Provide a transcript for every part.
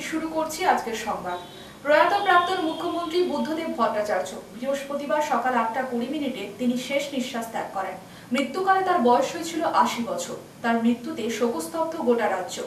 শুরু করছি আজকের সংবাদ। প্রয়াত প্রাক্তন মুখ্যমন্ত্রী বুদ্ধদেব ভট্টাচার্য বৃহস্পতিবার সকাল 8:20 তিনি শেষ নিঃশ্বাস ত্যাগ করেন। মৃত্যুকালে তার বয়স হয়েছিল 80 বছর। তার মৃত্যুতে শোকস্তব্ধ গোটা রাজ্য।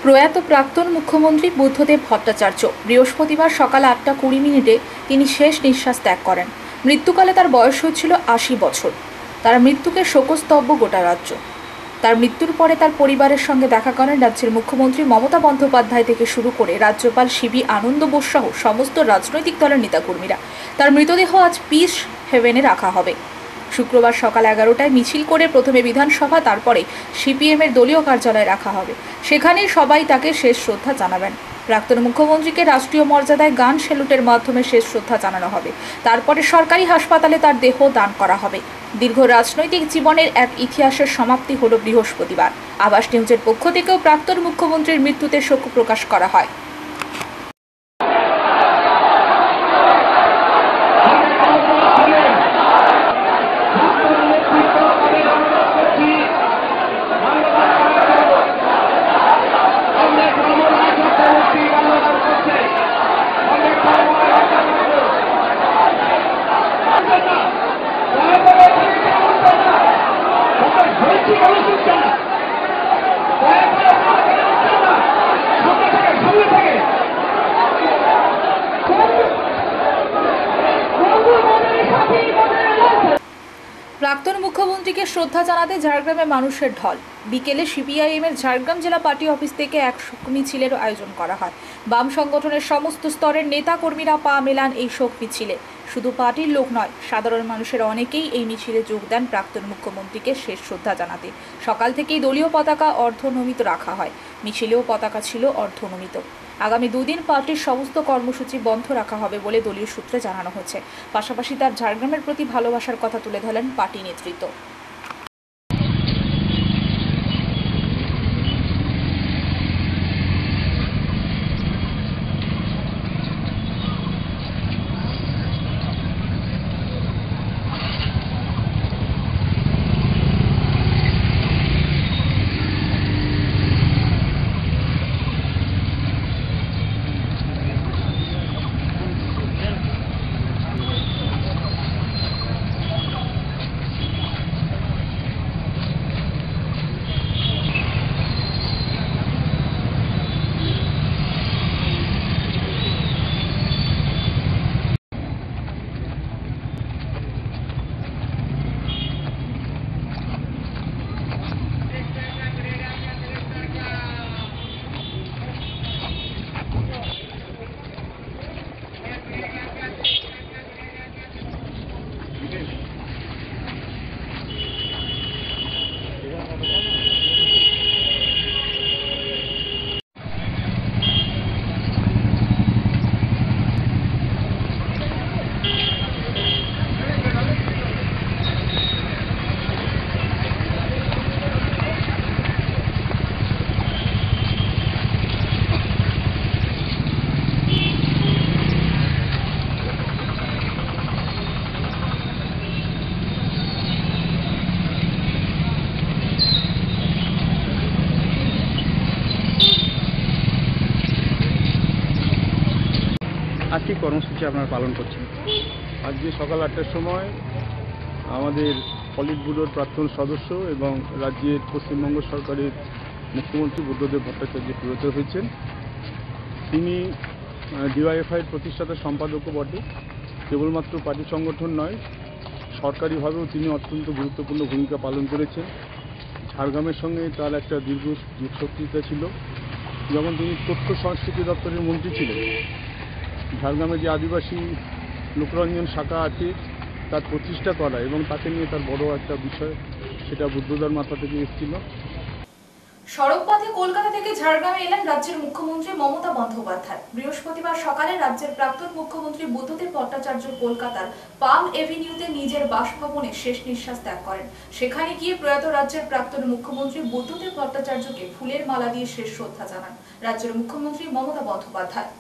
প্রয়াত প্রাক্তন মুখ্যমন্ত্রী বুদ্ধদেব ভট্টাচার্য বৃহস্পতিবার সকাল 8:20 তিনি শেষ নিঃশ্বাস ত্যাগ করেন। মৃত্যুকালে তার বয়স হয়েছিল 80 বছর। তার মৃত্যুকে শোকস্তব্ধ গোটা রাজ্য। তার মৃত্যুর পরে তার পরিবারের সঙ্গে দেখা করেন রাজ্যের মুখ্যমন্ত্রী মমতা বন্দ্যোপাধ্যায় থেকে শুরু করে রাজ্যপাল সিবি আনন্দ বোস সহ সমস্ত রাজনৈতিক দলের নেতাকর্মীরা। তার মৃতদেহ আজ পিস হেভেনে রাখা হবে। শুক্রবার সকাল 11টায় মিছিল করে প্রথমে বিধানসভা, তারপরে সিপিএমের দলীয় কার্যালয়ে রাখা হবে। সেখানেই সবাই তাকে শেষ শ্রদ্ধা জানাবেন। প্রাক্তন মুখ্যমন্ত্রীকে রাষ্ট্রীয় মর্যাদায় গান সেলুটের মাধ্যমে শেষ শ্রদ্ধা জানানো হবে। তারপরে সরকারি হাসপাতালে তার দেহ দান করা হবে। দীর্ঘ রাজনৈতিক জীবনের এক ইতিহাসের সমাপ্তি হলো বৃহস্পতিবার। আবাস নিউজের পক্ষ থেকেও প্রাক্তন মুখ্যমন্ত্রীর মৃত্যুতে শোক প্রকাশ করা হয়। প্রাক্তন মুখ্যমন্ত্রীকে শ্রদ্ধা জানাতে ঝাড়গ্রামে মানুষের ঢল। বিকেলে সিপিআইএমের ঝাড়গ্রাম জেলা পার্টি অফিস থেকে এক শোক মিছিলের আয়োজন করা হয়। বাম সংগঠনের সমস্ত স্তরের নেতা কর্মীরা পা মেলান এই শোক মিছিলে। শুধু পার্টির লোক নয়, সাধারণ মানুষের অনেকেই এই মিছিলে যোগ দেন প্রাক্তন মুখ্যমন্ত্রীকে শেষ শ্রদ্ধা জানাতে। সকাল থেকেই দলীয় পতাকা অর্ধনমিত রাখা হয়। মিছিলেও পতাকা ছিল অর্ধনমিত। আগামী 2 দিন পার্টির সমস্ত কর্মসূচি বন্ধ রাখা হবে বলে দলীয় সূত্রে জানানো হয়েছে। পাশাপাশি তার ঝাড়গ্রামের প্রতি ভালোবাসার কথা তুলে ধরেন পার্টি নেতৃত্ব। আর কি কর্মসূচি আপনারা পালন করছেন? আজকে সকাল 8টার সময় আমাদের পলিট ব্যুরোর প্রাক্তন সদস্য এবং রাজ্যের পশ্চিমবঙ্গ সরকারের মুখ্যমন্ত্রী বুদ্ধদেব ভট্টাচার্য প্রয়াত হয়েছেন। তিনি ডিওয়াইএফআইয়ের প্রতিষ্ঠাতা সম্পাদকও বটে। কেবলমাত্র পার্টি সংগঠন নয়, সরকারিভাবেও তিনি অত্যন্ত গুরুত্বপূর্ণ ভূমিকা পালন করেছেন। ঝাড়গ্রামের সঙ্গে তার একটা দীর্ঘ যুগশক্তিতা ছিল। যখন তিনি তথ্য সংস্কৃতি দপ্তরের মন্ত্রী ছিলেন, ঝাড়গ্রামে যে আদিবাসী লোকরঞ্জন শাখা আছে তার প্রতিষ্ঠা করা এবং তাকে নিয়ে তার বড় একটা বিষয়, সেটা বুদ্ধদার মাথা থেকে এসেছিল। সড়কপথে কলকাতা থেকে ঝাড়গ্রামে এলেন রাজ্যের মুখ্যমন্ত্রী মমতা বন্দ্যোপাধ্যায়। বৃহস্পতিবার সকালে রাজ্যের প্রাক্তন মুখ্যমন্ত্রী বুদ্ধদেব ভট্টাচার্য কলকাতার পাম এভিনিউতে নিজের বাসভবনে শেষ নিঃশ্বাস ত্যাগ করেন। সেখানে গিয়ে প্রয়াত রাজ্যের প্রাক্তন মুখ্যমন্ত্রী বুদ্ধদেব ভট্টাচার্যকে ফুলের মালা দিয়ে শেষ শ্রদ্ধা জানান রাজ্যের মুখ্যমন্ত্রী মমতা বন্দ্যোপাধ্যায়।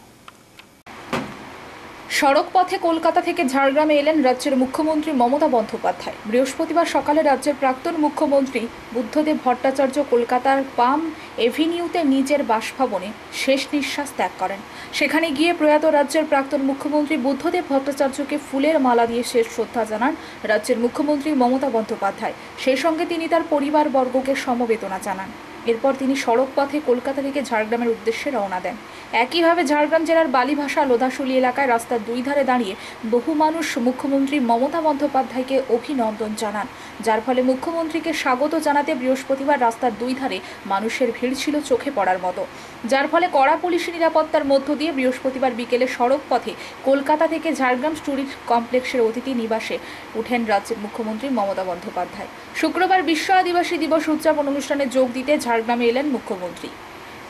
সড়কপথে কলকাতা থেকে ঝাড়গ্রামে এলেন রাজ্যের মুখ্যমন্ত্রী মমতা বন্দ্যোপাধ্যায়। বৃহস্পতিবার সকালে রাজ্যের প্রাক্তন মুখ্যমন্ত্রী বুদ্ধদেব ভট্টাচার্য কলকাতার পাম এভিনিউতে নিজের বাসভবনে শেষ নিঃশ্বাস ত্যাগ করেন। সেখানে গিয়ে প্রয়াত রাজ্যের প্রাক্তন মুখ্যমন্ত্রী বুদ্ধদেব ভট্টাচার্যকে ফুলের মালা দিয়ে শেষ শ্রদ্ধা জানান রাজ্যের মুখ্যমন্ত্রী মমতা বন্দ্যোপাধ্যায়। সেই সঙ্গে তিনি তার পরিবারবর্গকে সমবেদনা জানান। এরপর তিনি সড়কপথে কলকাতা থেকে ঝাড়গ্রামের উদ্দেশ্যে রওনা দেন। একইভাবে ঝাড়গ্রাম জেলার বালিভাষা লোধাশুলি এলাকায় রাস্তার দুই ধারে দাঁড়িয়ে বহু মানুষ মুখ্যমন্ত্রী মমতা বন্দ্যোপাধ্যায়কে অভিনন্দন জানান, যার ফলে মুখ্যমন্ত্রীকে স্বাগত জানাতে বৃহস্পতিবার রাস্তার দুই ধারে মানুষের ভিড় ছিল চোখে পড়ার মতো, যার ফলে কড়া পুলিশি নিরাপত্তার মধ্য দিয়ে বৃহস্পতিবার বিকেলে সড়ক পথে কলকাতা থেকে ঝাড়গ্রাম টুরিস্ট কমপ্লেক্সের অতিথি নিবাসে উঠেন রাজ্যের মুখ্যমন্ত্রী মমতা বন্দ্যোপাধ্যায়। শুক্রবার বিশ্ব আদিবাসী দিবস উদযাপন অনুষ্ঠানে যোগ দিতে ঝাড়গ্রামে এলেন মুখ্যমন্ত্রী।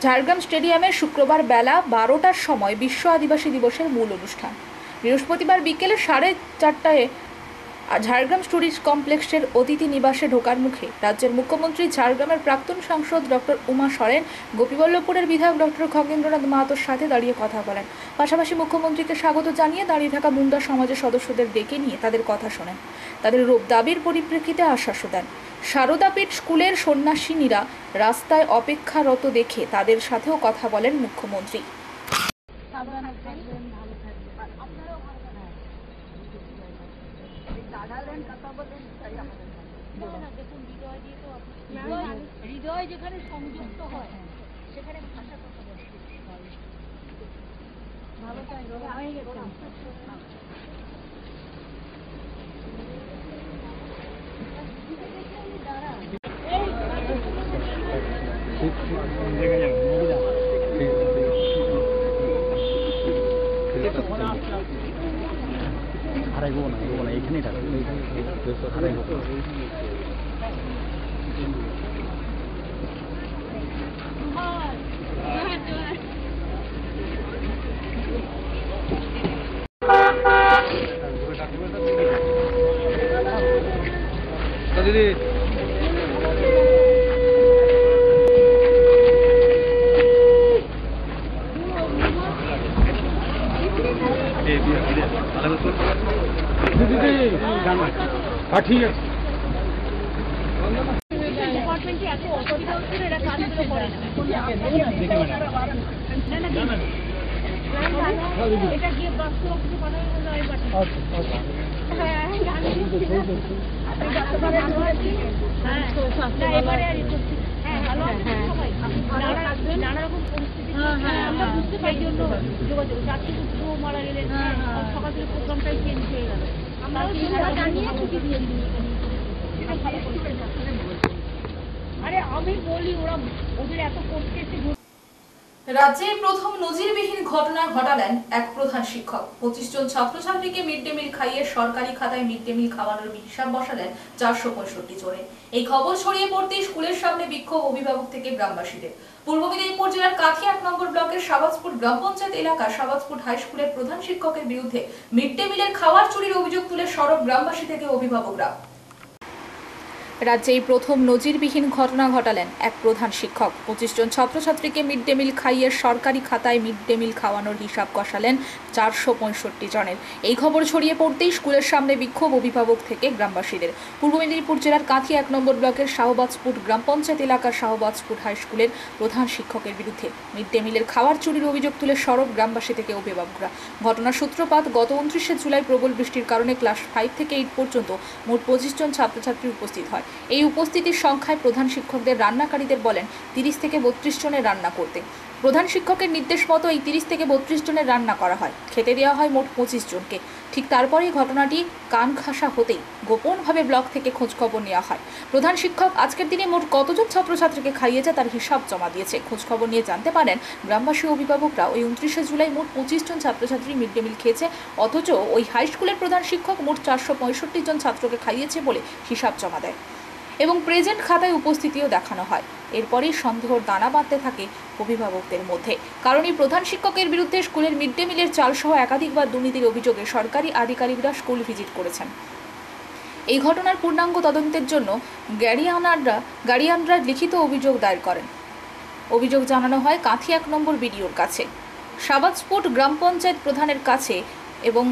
ঝাড়গ্রাম স্টেডিয়ামে শুক্রবার বেলা 12টার সময় বিশ্ব আদিবাসী দিবসের মূল অনুষ্ঠান। বৃহস্পতিবার বিকেলে 4:30টায় ঝাড়গ্রাম টুরিস্ট কমপ্লেক্সের অতিথি নিবাসে ঢোকার মুখে রাজ্যের মুখ্যমন্ত্রী ঝাড়গ্রামের প্রাক্তন সাংসদ ডক্টর উমা সরেন, গোপীবল্লভপুরের বিধায়ক ডক্টর খগেন্দ্রনাথ মাহাতোর সাথে দাঁড়িয়ে কথা বলেন। পাশাপাশি মুখ্যমন্ত্রীকে স্বাগত জানিয়ে দাঁড়িয়ে থাকা মুন্ডা সমাজের সদস্যদের ডেকে নিয়ে তাদের কথা শোনেন। তাদের দাবির পরিপ্রেক্ষিতে আশ্বাসও দেন। শারদাপীঠ স্কুলের সন্ন্যাসিনীরা রাস্তায় অপেক্ষারত দেখে তাদের সাথেও কথা বলেন মুখ্যমন্ত্রী। হৃদয় যেখানে সংযুক্ত হয় সেখানে ভাষা কথা বলে ভালো হয়ে গেছে। হারাইব না এখানেই থাকবে। দিদি ঠিক আছে। ডিপার্টমেন্টে এত অসুবিধা হচ্ছে এরা কাজগুলো করে না। এটা গিয়ে বাস্তব কিছু বানানো হলো এবারে নানা রকম পরিস্থিতি আমরা বুঝতে পারি জন্য যোগাযোগ যাত্রী পুত্র মারা গেলেন, সকাল থেকে প্রোগ্রামটাই চেঞ্জ হয়ে গেল। আমরা জানিয়ে ছুটি দিয়ে দিই। আরে আমি বলি ওরা ওদের এত করতেছে। রাজ্যে প্রথম নজিরবিহীন ঘটনা ঘটালেন এক প্রধান শিক্ষক। 25 জন ছাত্রছাত্রীকে মিড ডে মিল খাইয়ে সরকারি খাতায় মিড ডে মিল খাওয়ানোর হিসাব বসালেন 465 জনে। এই খবর ছড়িয়ে পড়তেই স্কুলের সামনে বিক্ষোভ অভিভাবক থেকে গ্রামবাসীদের। পূর্ব মেদিনীপুর জেলার কাথি 1 নম্বর ব্লকের শাবাজপুর গ্রাম পঞ্চায়েত এলাকা শাবাজপুর হাই স্কুলের প্রধান শিক্ষকের বিরুদ্ধে মিড ডে মিলের খাওয়ার চুরির অভিযোগ তুলে সরব গ্রামবাসী থেকে অভিভাবকরা। রাজ্যে এই প্রথম নজিরবিহীন ঘটনা ঘটালেন এক প্রধান শিক্ষক। 25 জন ছাত্রছাত্রীকে মিড ডে মিল খাইয়ে সরকারি খাতায় মিড ডে মিল খাওয়ানোর হিসাব কষালেন 465 জনের। এই খবর ছড়িয়ে পড়তেই স্কুলের সামনে বিক্ষোভ অভিভাবক থেকে গ্রামবাসীদের। পূর্ব মেদিনীপুর জেলার কাঁথি 1 নম্বর ব্লকের শাহবাজপুর গ্রাম পঞ্চায়েত এলাকার শাহবাজপুর হাই স্কুলের প্রধান শিক্ষকের বিরুদ্ধে মিড ডে মিলের খাওয়ার চুরির অভিযোগ তুলে সরব গ্রামবাসী থেকে অভিভাবকরা। ঘটনার সূত্রপাত গত 29 জুলাই প্রবল বৃষ্টির কারণে ক্লাস 5 থেকে 8 পর্যন্ত মোট 25 জন ছাত্রছাত্রী উপস্থিত হয়। এই উপস্থিতির সংখ্যায় প্রধান শিক্ষকদের রান্নাকারীদের বলেন 30 থেকে 32 জনের রান্না করতে। প্রধান শিক্ষকের নির্দেশ মতো এই 30 থেকে 32 জনের রান্না করা হয়। খেতে দেওয়া হয় মোট 25 জনকে। ঠিক তারপরেই ঘটনাটি কান খাসা হতেই গোপনভাবে ব্লক থেকে খোঁজখবর নেওয়া হয়। প্রধান শিক্ষক আজকের দিনে মোট কতজন ছাত্রছাত্রীকে খাইয়েছে তার হিসাব জমা দিয়েছে। খোঁজখবর নিয়ে জানতে পারেন গ্রামবাসী অভিভাবকরা ওই 29 জুলাই মোট 25 জন ছাত্রছাত্রী মিড ডে মিল খেয়েছে, অথচ ওই হাই স্কুলের প্রধান শিক্ষক মোট 465 জন ছাত্রকে খাইয়েছে বলে হিসাব জমা দেয় এবং প্রেজেন্ট খাতায় উপস্থিতিও দেখানো হয়। এরপরেই সন্দেহর দানা বাঁধতে থাকে অভিভাবকদের মধ্যে, কারণ এই প্রধান শিক্ষকের বিরুদ্ধে স্কুলের মিড ডে মিলের চালসহ একাধিকবার দুর্নীতির অভিযোগে সরকারি আধিকারিকরা স্কুল ভিজিট করেছেন। এই ঘটনার পূর্ণাঙ্গ তদন্তের জন্য গার্ডিয়ানরা লিখিত অভিযোগ দায়ের করেন। অভিযোগ জানানো হয় কাঁথি 1 নম্বর বিডিওর কাছে, শাহবাজপুর গ্রাম পঞ্চায়েত প্রধানের কাছে এবং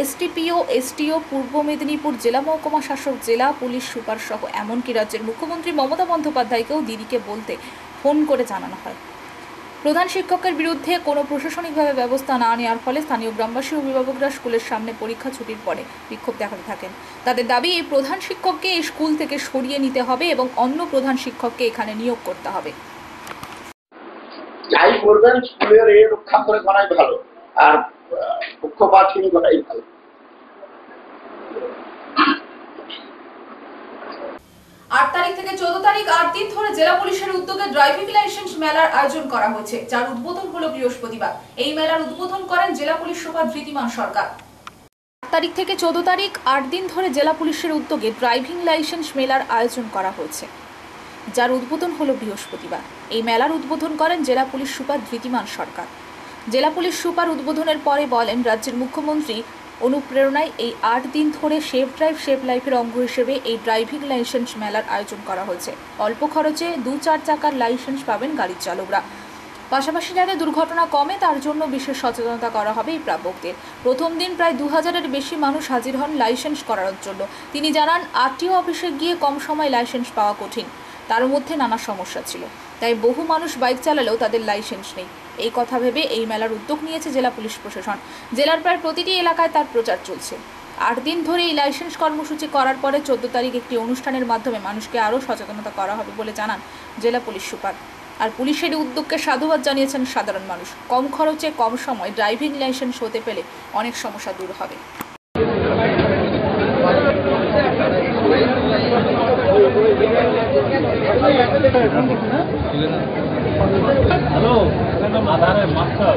এসটিপিও, এসটিও, পূর্ব মেদিনীপুর জেলা মহকুমা শাসক, জেলা পুলিশ সুপার সহ এমনকি রাজ্যের মুখ্যমন্ত্রী মমতা বন্দ্যোপাধ্যায়কেও দিদিকে বলতে ফোন করে জানানো হয়। প্রধান শিক্ষকের বিরুদ্ধে কোনো প্রশাসনিকভাবে ব্যবস্থা না নেওয়ার ফলে স্থানীয় গ্রামবাসী অভিভাবকরা স্কুলের সামনে পরীক্ষা ছুটির পরে বিক্ষোভ দেখাতে থাকেন। তাদের দাবি এই প্রধান শিক্ষককে এই স্কুল থেকে সরিয়ে নিতে হবে এবং অন্য প্রধান শিক্ষককে এখানে নিয়োগ করতে হবে। যাই করবেন স্কুলের রক্ষা করে করাই ভালো, আর পক্ষপাতহীন করাই ভালো। 8 তারিখ থেকে 14 তারিখ 8 দিন ধরে জেলা পুলিশের উদ্যোগে ড্রাইভিং লাইসেন্স মেলার আয়োজন করা হয়েছে, যার উদ্বোধন হলো বৃহস্পতিবার। এই মেলার উদ্বোধন করেন জেলা পুলিশ সুপার ধৃতিমান সরকার। 8 তারিখ থেকে 14 তারিখ 8 দিন ধরে জেলা পুলিশের উদ্যোগে ড্রাইভিং লাইসেন্স মেলার আয়োজন করা হয়েছে, যার উদ্বোধন হলো বৃহস্পতিবার। এই মেলার উদ্বোধন করেন জেলা পুলিশ সুপার ধৃতিমান সরকার। জেলা পুলিশ সুপার উদ্বোধনের পরে বলেন, রাজ্যের মুখ্যমন্ত্রী অনুপ্রেরণায় এই 8 দিন ধরে সেফ ড্রাইভ সেফ লাইফের অঙ্গ হিসেবে এই ড্রাইভিং লাইসেন্স মেলার আয়োজন করা হয়েছে। অল্প খরচে 2-4 চাকার লাইসেন্স পাবেন গাড়ির চালকরা। পাশাপাশি যাতে দুর্ঘটনা কমে তার জন্য বিশেষ সচেতনতা করা হবে এই প্রাপকদের। প্রথম দিন প্রায় 2000-এর বেশি মানুষ হাজির হন লাইসেন্স করানোর জন্য। তিনি জানান, আরটিও অফিসে গিয়ে কম সময় লাইসেন্স পাওয়া কঠিন, তার মধ্যে নানা সমস্যা ছিল, তাই বহু মানুষ বাইক চালালেও তাদের লাইসেন্স নেই। এই কথা ভেবে এই মেলার উদ্যোগ নিয়েছে জেলা পুলিশ প্রশাসন। জেলার প্রায় প্রতিটি এলাকায় তার প্রচার চলছে। 8 দিন ধরে এই লাইসেন্স কর্মসূচি করার পরে 14 তারিখ একটি অনুষ্ঠানের মাধ্যমে মানুষকে আরও সচেতনতা করা হবে বলে জানান জেলা পুলিশ সুপার। আর পুলিশের উদ্যোগকে সাধুবাদ জানিয়েছেন সাধারণ মানুষ। কম খরচে কম সময় ড্রাইভিং লাইসেন্স হতে পেলে অনেক সমস্যা দূর হবে। হ্যালো, আধারে মাস্টার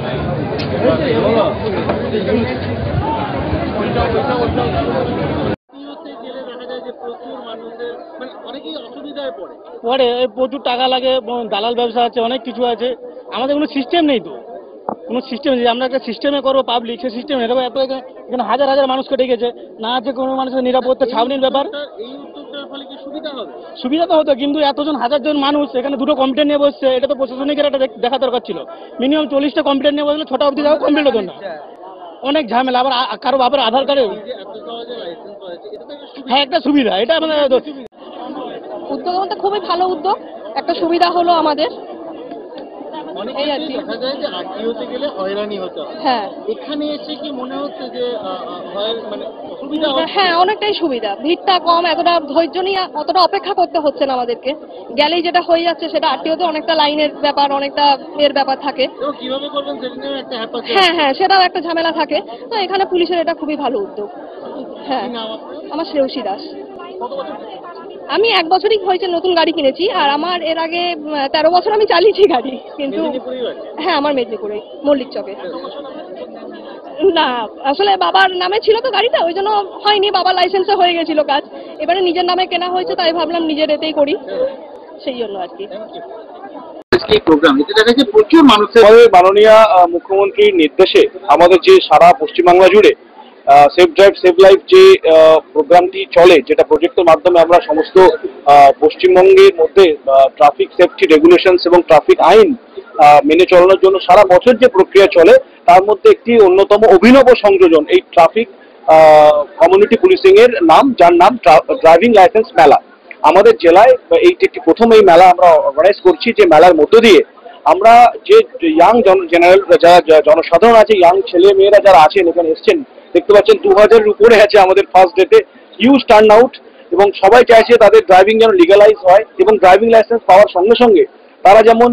পরে প্রচুর টাকা লাগে, দালাল ব্যবসা আছে, অনেক কিছু আছে। আমাদের কোনো সিস্টেম নেই, তো কোনো সিস্টেম নেই। আমরা একটা সিস্টেমে করবো পাবলিক, সেই সিস্টেম নেই। এত এখানে হাজার হাজার মানুষকে ডেকেছে, না আছে কোনো মানুষের নিরাপত্তা ছাউনির ব্যাপার। এই উদ্যোগটার ফলে কি সুবিধা হবে? সুবিধা তো হতো, কিন্তু এতজন হাজারজন মানুষ এখানে দুটো কম্পিউটার নিয়ে বসছে, এটা তো প্রশাসনিকের একটা দেখা দরকার ছিল। মিনিমাম 40টা কম্পিউটার নিয়ে বসলে 6টা অবধি যাও কমপ্লিট হতো না। অনেক ঝামেলা। আবার কারো বাবার আধার কার্ডে, হ্যাঁ একটা সুবিধা, এটা আমাদের উদ্যোগ আমাদের খুবই ভালো উদ্যোগ। একটা সুবিধা হলো আমাদের, এই আর কি। দেখা যায় যে আরটিওতে গেলে হয়রানি হতে হয়, হ্যাঁ এখানে এসে কি মনে হচ্ছে যে মানে সুবিধা? হ্যাঁ অনেকটাই সুবিধা, ভিড়টা কম, এতটা ধৈর্য নিয়ে অতটা অপেক্ষা করতে হচ্ছে না আমাদেরকে। গেলেই যেটা হয়ে যাচ্ছে সেটা আরটিওতে অনেকটা লাইনের ব্যাপার, অনেকটা এর ব্যাপার থাকে। কিভাবে করবেন সেটা নিয়ে একটা হ্যাপা। হ্যাঁ হ্যাঁ, সেটাও একটা ঝামেলা থাকে। তো এখানে পুলিশের এটা খুবই ভালো উদ্যোগ। হ্যাঁ, আমার শ্রেয়সী দাস। আমি 1 বছরই হয়েছে নতুন গাড়ি কিনেছি, আর আমার এর আগে 13 বছর আমি চালিয়েছি গাড়ি, কিন্তু হ্যাঁ আমার মেদিনীপুরে মল্লিক চকে। না আসলে বাবার নামে ছিল তো গাড়িটা, ওই জন্য হয়নি, বাবার লাইসেন্সে হয়ে গেছিল কাজ। এবারে নিজের নামে কেনা হয়েছে, তাই ভাবলাম নিজের এতেই করি, সেই জন্য আর কি। প্রচুর মানুষের মাননীয় মুখ্যমন্ত্রীর নির্দেশে আমাদের যে সারা পশ্চিমবাংলা জুড়ে সেফ ড্রাইভ সেভ লাইফ যে প্রোগ্রামটি চলে, যেটা প্রজেক্টের মাধ্যমে আমরা সমস্ত পশ্চিমবঙ্গের মধ্যে ট্রাফিক সেফটি রেগুলেশনস এবং ট্রাফিক আইন মেনে চলানোর জন্য সারা বছর যে প্রক্রিয়া চলে, তার মধ্যে একটি অন্যতম অভিনব সংযোজন এই ট্রাফিক কমিউনিটি পুলিশিং এর নাম, যার নাম ড্রাইভিং লাইসেন্স মেলা। আমাদের জেলায় এইটি একটি প্রথম এই মেলা আমরা অর্গানাইজ করছি, যে মেলার মধ্য দিয়ে আমরা যে ইয়াং জেনারেল যারা জনসাধারণ আছে, ইয়াং ছেলে মেয়েরা যারা আছেন এখানে এসছেন, দেখতে পাচ্ছেন 2000-এর উপরে আছে আমাদের ফার্স্ট ডেতে, হিউজ টার্ন আউট, এবং সবাই চাইছে তাদের ড্রাইভিং যেন লিগালাইজ হয়, এবং ড্রাইভিং লাইসেন্স পাওয়ার সঙ্গে সঙ্গে তারা যেমন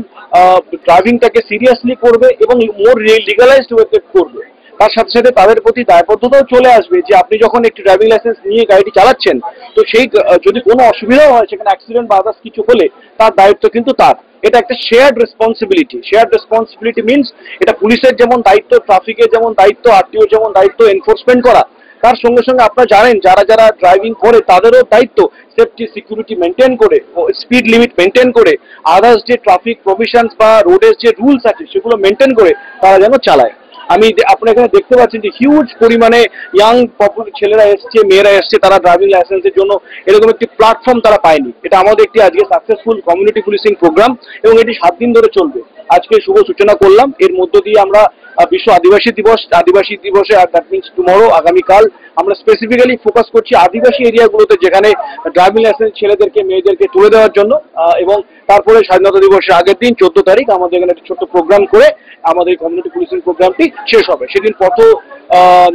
ড্রাইভিংটাকে সিরিয়াসলি করবে এবং মোর লিগালাইজড ওয়েতে করবে। তার সাথে সাথে তাদের প্রতি দায়বদ্ধতাও চলে আসবে যে আপনি যখন একটি ড্রাইভিং লাইসেন্স নিয়ে গাড়িটি চালাচ্ছেন, তো সেই যদি কোনো অসুবিধাও হয়, সেখানে অ্যাক্সিডেন্ট বা আদার্স কিছু হলে তার দায়িত্ব কিন্তু তার। এটা একটা shared responsibility. Shared responsibility means এটা পুলিশের যেমন দায়িত্ব, ট্রাফিকের যেমন দায়িত্ব, আরটিওর যেমন দায়িত্ব এনফোর্সমেন্ট করা, তার সঙ্গে সঙ্গে আপনারা জানেন যারা যারা ড্রাইভিং করে তাদেরও দায়িত্ব সেফটি সিকিউরিটি মেনটেন করে, স্পিড লিমিট মেনটেন করে, আদার্স যে ট্রাফিক প্রভিশনস বা রোডের যে রুলস আছে সেগুলো মেনটেন করে তারা যেন চালায়। আমি আপনারা এখানে দেখতে পাচ্ছেন যে হিউজ পরিমাণে ইয়াং ছেলেরা এসছে, মেয়েরা এসছে, তারা ড্রাইভিং লাইসেন্সের জন্য এরকম একটি প্ল্যাটফর্ম তারা পায়নি। এটা আমাদের একটি আজকে সাকসেসফুল কমিউনিটি পুলিশিং প্রোগ্রাম, এবং এটি 7 দিন ধরে চলবে। আজকে শুভ সূচনা করলাম। এর মধ্য দিয়ে আমরা বিশ্ব আদিবাসী দিবসে, আর দ্যাট মিনস টুমরো, আগামীকাল আমরা স্পেসিফিক্যালি ফোকাস করছি আদিবাসী এরিয়াগুলোতে, যেখানে ড্রাইভিং লাইসেন্স ছেলেদেরকে মেয়েদেরকে তুলে দেওয়ার জন্য। এবং তারপরে স্বাধীনতা দিবসের আগের দিন 14 তারিখ আমাদের এখানে একটা ছোট্ট প্রোগ্রাম করে আমাদের কমিউনিটি পুলিশিং প্রোগ্রামটি শেষ হবে। সেদিন পথ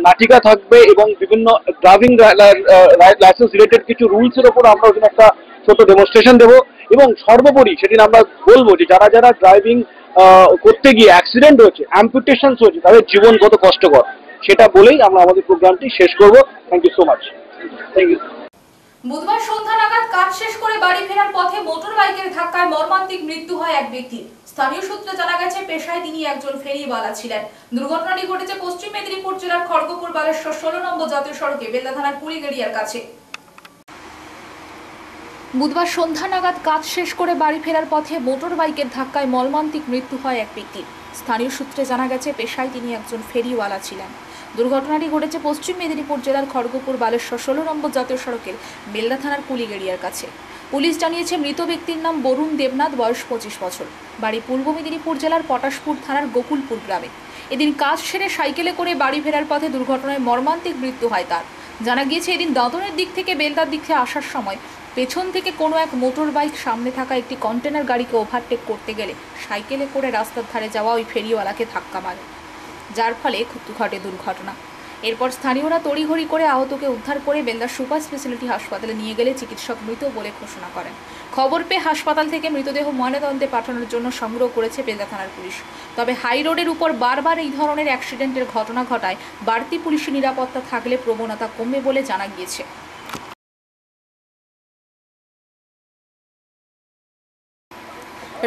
নাটিকা থাকবে এবং বিভিন্ন ড্রাইভিং লাইসেন্স রিলেটেড কিছু রুলসের ওপর আমরা ওখানে একটা ছোট ডেমনস্ট্রেশন দেবো। এবং সর্বোপরি সেদিন আমরা বলবো যে যারা যারা ড্রাইভিং করতে গিয়ে অ্যাক্সিডেন্ট হয়েছে, অ্যাম্পুটেশনস হয়েছে, তাদের জীবন কত কষ্টকর, সেটা বলেই আমরা আমাদের প্রোগ্রামটি শেষ করব। Thank you so much. Thank you. বুধবার সন্ধ্যা নাগাদ কাজ শেষ করে বাড়ি ফেরার পথে মোটর বাইকের ধাক্কায় মর্মান্তিক মৃত্যু হয় এক ব্যক্তির। স্থানীয় সূত্রে জানা গেছে পেশায় তিনি একজন ফেরিওয়ালা ছিলেন। দুর্ঘটনাটি ঘটেছে পশ্চিম মেদিনীপুর জেলার খড়গপুর বালেশ্বর 16 নম্বর জাতীয় সড়কে বেলদা থানার কুড়িগেড়িয়ার কাছে। বুধবার সন্ধ্যা নাগাদ কাজ শেষ করে বাড়ি ফেরার পথে মোটর বাইকের ধাক্কায় মর্মান্তিক মৃত্যু হয় এক ব্যক্তির। স্থানীয় সূত্রে জানা গেছে পেশায় তিনি একজন ফেরিওয়ালা ছিলেন। দুর্ঘটনাটি ঘটেছে পশ্চিম মেদিনীপুর জেলার খড়গপুর বালেশ্বর 16 নম্বর জাতীয় সড়কের বেলদা থানার কুলিগেড়িয়ার কাছে। পুলিশ জানিয়েছে মৃত ব্যক্তির নাম বরুণ দেবনাথ, বয়স 25 বছর, বাড়ি পূর্ব মেদিনীপুর জেলার পটাশপুর থানার গোকুলপুর গ্রামে। এদিন কাজ সেরে সাইকেলে করে বাড়ি ফেরার পথে দুর্ঘটনায় মর্মান্তিক মৃত্যু হয় তার। জানা গিয়েছে এদিন দাঁতনের দিক থেকে বেলদার দিকে আসার সময় পেছন থেকে কোনো এক মোটর বাইক সামনে থাকা একটি কন্টেনার গাড়িকে ওভারটেক করতে গেলে সাইকেলে করে রাস্তার ধারে যাওয়া ওই ফেরিওয়ালাকে ধাক্কা মারে, যার ফলে ঘটে দুর্ঘটনা। এরপর স্থানীয়রা তড়িঘড়ি করে আহতকে উদ্ধার করে বেলদা সুপার স্পেশালিটি হাসপাতালে নিয়ে গেলে চিকিৎসক মৃত বলে ঘোষণা করেন। খবর পেয়ে হাসপাতাল থেকে মৃতদেহ ময়নাতদন্তে পাঠানোর জন্য সংগ্রহ করেছে বেলদা থানার পুলিশ। তবে হাই রোডের উপর বারবার এই ধরনের অ্যাক্সিডেন্টের ঘটনা ঘটায় বাড়তি পুলিশি নিরাপত্তা থাকলে প্রবণতা কমবে বলে জানা গিয়েছে।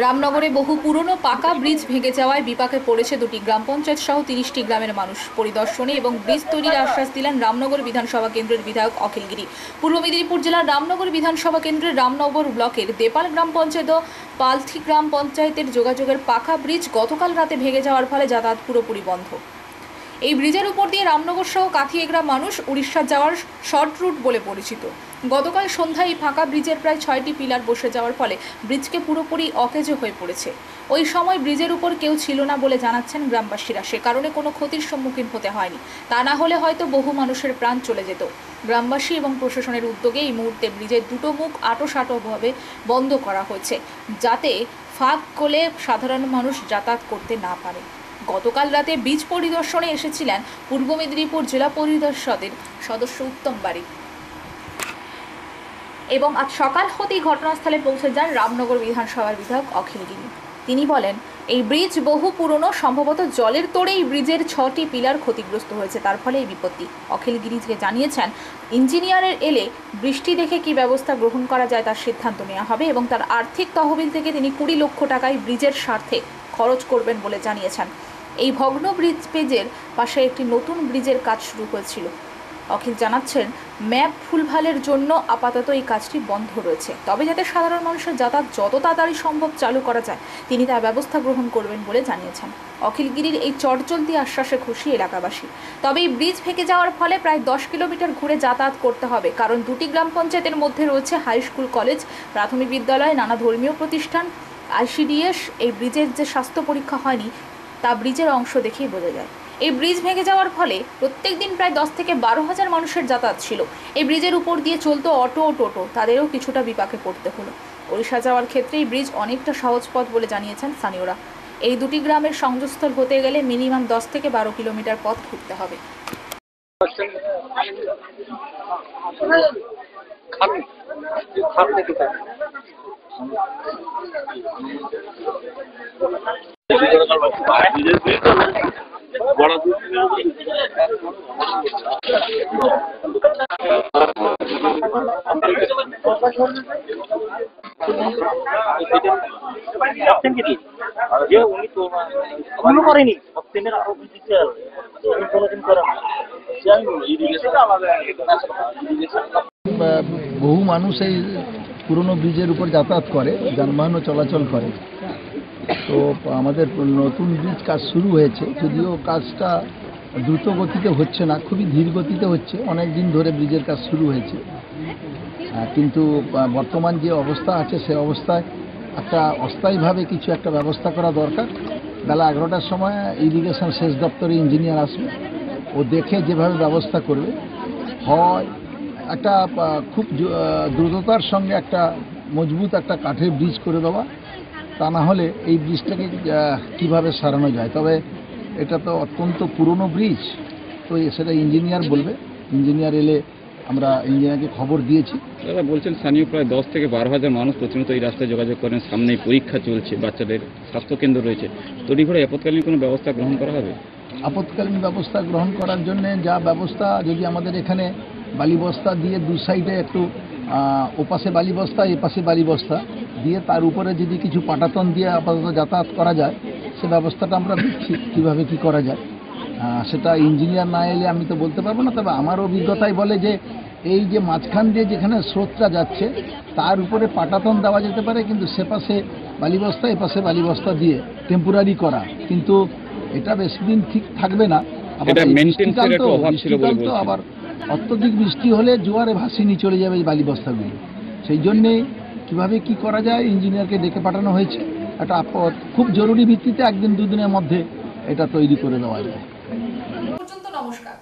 রামনগরে বহু পুরনো পাকা ব্রিজ ভেঙে যাওয়ায় বিপাকে পড়েছে 2টি গ্রাম পঞ্চায়েত সহ 30টি গ্রামের মানুষ। পরিদর্শনে এবং ব্রিজ তৈরির আশ্বাস দিলেন রামনগর বিধানসভা কেন্দ্রের বিধায়ক অখিল গিরি। পূর্ব মেদিনীপুর জেলার রামনগর বিধানসভা কেন্দ্রের রামনগর ব্লকের দেপাল গ্রাম পঞ্চায়েত ও পালথি গ্রাম পঞ্চায়েতের যোগাযোগের পাকা ব্রিজ গতকাল রাতে ভেঙে যাওয়ার ফলে যাতায়াত পুরোপুরি বন্ধ। এই ব্রিজের উপর দিয়ে রামনগর সহ কাথিএগ্রা মানুষ উড়িষ্যা যাওয়ার শর্ট রুট বলে পরিচিত। গতকাল সন্ধ্যায় ফাঁকা ব্রিজের প্রায় 6টি পিলার বসে যাওয়ার ফলে ব্রিজকে পুরোপুরি অকেজো হয়ে পড়েছে। ওই সময় ব্রিজের উপর কেউ ছিল না বলে জানাচ্ছেন গ্রামবাসীরা। সে কারণে কোনো ক্ষতির সম্মুখীন হতে হয়নি। তা না হলে হয়তো বহু মানুষের প্রাণ চলে যেত। গ্রামবাসী এবং প্রশাসনের উদ্যোগে এই মুহূর্তে ব্রিজের দুটো মুখ আঁটোসাঁটোভাবে বন্ধ করা হয়েছে, যাতে ফাঁক গলে সাধারণ মানুষ যাতায়াত করতে না পারে। গতকাল রাতে ব্রিজ পরিদর্শনে এসেছিলেন পূর্ব মেদিনীপুর জেলা পরিষদের সদস্য উত্তম বাড়ি এবং আজ সকাল হতেই ঘটনাস্থলে পৌঁছে যান রামনগর বিধানসভার বিধায়ক অখিল গিরি। তিনি বলেন, এই ব্রিজ বহু পুরনো, সম্ভবত জলের তোড়ে এই ব্রিজের 6টি পিলার ক্ষতিগ্রস্ত হয়েছে, তার ফলে এই বিপত্তি। অখিল গিরিকে জানিয়েছেন ইঞ্জিনিয়ারের এলে বৃষ্টি দেখে কি ব্যবস্থা গ্রহণ করা যায় তার সিদ্ধান্ত নেওয়া হবে এবং তার আর্থিক তহবিল থেকে তিনি 20 লক্ষ টাকায় ব্রিজের স্বার্থে খরচ করবেন বলে জানিয়েছেন। এই ভগ্ন ব্রিজ পেজের পাশে একটি নতুন ব্রিজের কাজ শুরু হয়েছিল। অখিল জানাচ্ছেন, ম্যাপ ভুলভালের জন্য আপাতত এই কাজটি বন্ধ রয়েছে, তবে যাতে সাধারণ মানুষের যাতায়াত যত তাড়াতাড়ি সম্ভব চালু করা যায় তিনি তার ব্যবস্থা গ্রহণ করবেন বলে জানিয়েছেন। অখিলগিরির এই চটজলদি আশ্বাসে খুশি এলাকাবাসী। তবে এই ব্রিজ ভেঙে যাওয়ার ফলে প্রায় 10 কিলোমিটার ঘুরে যাতায়াত করতে হবে, কারণ দুটি গ্রাম পঞ্চায়েতের মধ্যে রয়েছে হাই স্কুল, কলেজ, প্রাথমিক বিদ্যালয়, নানা ধর্মীয় প্রতিষ্ঠান। ICDS এই ব্রিজের যে স্বাস্থ্য পরীক্ষা হয়নি তা ব্রিজের অংশ দেখেই বোঝা যায়। এই ব্রিজ ভেঙে যাওয়ার ফলে প্রত্যেক দিন প্রায় 10 থেকে 12,000 মানুষের যাতায়াত ছিল। এই ব্রিজের উপর দিয়ে চলতো অটো ও টোটো, তাদেরও কিছুটা বিপাকে পড়তে হলো। ওড়িশা যাওয়ার ক্ষেত্রে এই ব্রিজ অনেকটা সহজ পথ বলে জানিয়েছেন স্থানীয়রা। এই দুটি গ্রামের সংযোগস্থল হতে গেলে মিনিমাম 10 থেকে 12 কিলোমিটার পথ ঘুরতে হবে। বহু মানুষ এই পুরনো ব্রিজের উপর যাতায়াত করে, যানবাহনও চলাচল করে। তো আমাদের নতুন ব্রিজ কাজ শুরু হয়েছে, যদিও কাজটা দ্রুত গতিতে হচ্ছে না, খুবই ধীর গতিতে হচ্ছে। অনেক দিন ধরে ব্রিজের কাজ শুরু হয়েছে, কিন্তু বর্তমান যে অবস্থা আছে সে অবস্থায় একটা অস্থায়ীভাবে কিছু একটা ব্যবস্থা করা দরকার। বেলা 11টার সময় ইরিগেশন সেচ দপ্তরে ইঞ্জিনিয়ার আসবে, ও দেখে যেভাবে ব্যবস্থা করবে, হয় একটা খুব দ্রুততার সঙ্গে একটা মজবুত একটা কাঠের ব্রিজ করে দেওয়া, তা না হলে এই ব্রিজটাকে কিভাবে সারানো যায়। তবে এটা তো অত্যন্ত পুরনো ব্রিজ, তো সেটা ইঞ্জিনিয়ার বলবে। ইঞ্জিনিয়ার এলে আমরা ইঞ্জিনিয়ারকে খবর দিয়েছি। দাদা বলছেন স্থানীয় প্রায় 10 থেকে 12,000 মানুষ প্রতিনিয়ত এই রাস্তায় যোগাযোগ করেন, সামনেই পরীক্ষা চলছে, বাচ্চাদের স্বাস্থ্যকেন্দ্র রয়েছে, তড়িঘড়ি আপৎকালীন কোনো ব্যবস্থা গ্রহণ করা হবে? আপৎকালীন ব্যবস্থা গ্রহণ করার জন্য যা ব্যবস্থা, যদি আমাদের এখানে বালি বস্তা দিয়ে দু সাইডে একটু ওপাশে বালি বস্তা এপাশে বালি বস্তা দিয়ে তার উপরে যদি কিছু পাটাতন দিয়ে আপাতত যাতায়াত করা যায়, সে ব্যবস্থাটা আমরা দেখছি কীভাবে কী করা যায়। সেটা ইঞ্জিনিয়ার না এলে আমি তো বলতে পারবো না। তবে আমার অভিজ্ঞতাই বলে যে এই যে মাঝখান দিয়ে যেখানে স্রোতটা যাচ্ছে তার উপরে পাটাতন দেওয়া যেতে পারে, কিন্তু সে পাশে বালি বস্তা এপাশে বালি বস্তা দিয়ে টেম্পোরারি করা, কিন্তু এটা বেশি দিন ঠিক থাকবে না। আবার অত্যধিক বৃষ্টি হলে জোয়ারে ভাসিয়ে নিয়ে চলে যাবে এই বালি বস্তাগুলো। সেই জন্যে কীভাবে কি করা যায় ইঞ্জিনিয়ারকে ডেকে পাঠানো হয়েছে। একটা খুব জরুরি ভিত্তিতে 1 দিন 2 দিনের মধ্যে এটা তৈরি করে দেওয়া যায়। নমস্কার।